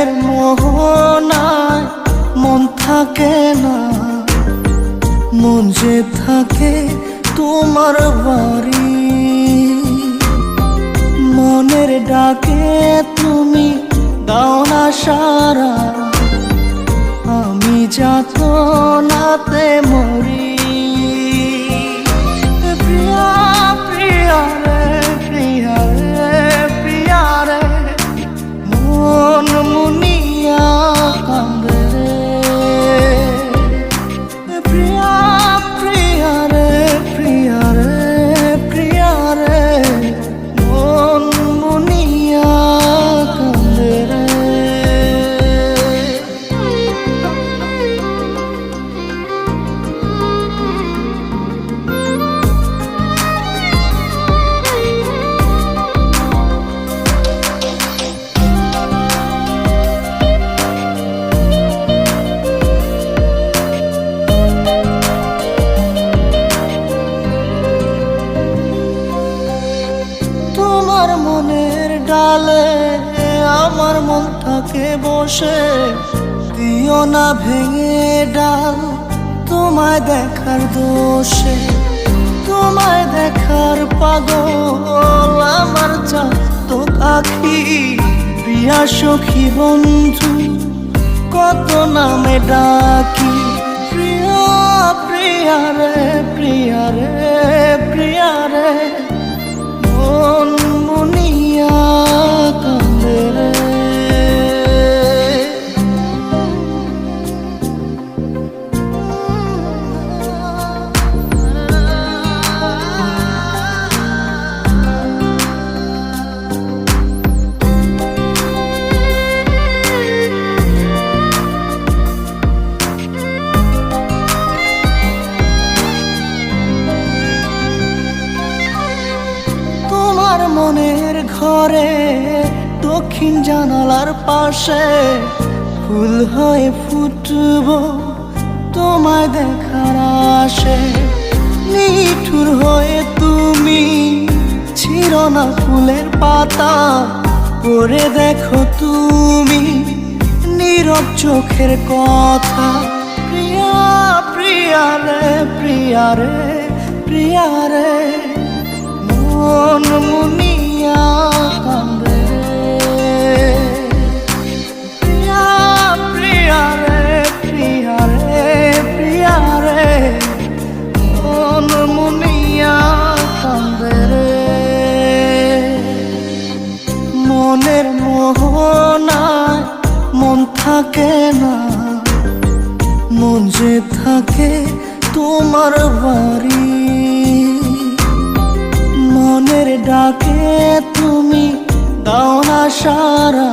মনের মোহনায় মন থাকে না, মন যে থাকে তোমার বাড়ি। মনের ডাকে তুমি দাও না সারা, আমি যাতনাতে মরি। প্রিয়া প্রিয়া রে, প্রিয়া রে, প্রিয়া রে, মন মুনিয়া কান্দে রে। প্রিয়া প্রিয়া রে, প্রিয়া রে, প্রিয়া রে, মন মুনিয়া কান্দে রে। তোমার মনের ডালে আমার মন থাকে বসে, দিও না ভেঙে ডাল তোমায় দেখার দোষে। তোমায় দেখার পাগল আমার চাতক আখি, প্রিয়া সখী বন্ধু কত নামে ডাকি। প্রিয়া প্রিয়া রে, প্রিয়া রে, প্রিয়া রে, মন মুনিয়া কান্দে রে। তোমার মনের ঘরে দক্ষিণ জানালার পাশে ফুল হয়ে ফুটব তোমায় দেখার আশে। নিঠুর হয়ে তুমি ছিঁড়ো না ফুলের পাতা, পড়ে দেখো তুমি নীরব চোখের কথা। প্রিয়া প্রিয়া রে, প্রিয়া রে, প্রিয়া রে, মন মুনিয়া কান্দে রে। প্রিয়া প্রিয়া রে, প্রিয়া রে, প্রিয়া রে, মন মুনিয়া কান্দে রে। মনের মোহনায় মন থাকে না, মন যে থাকে তোমার বাড়ি। মনের ডাকে তুমি দাও না সারা,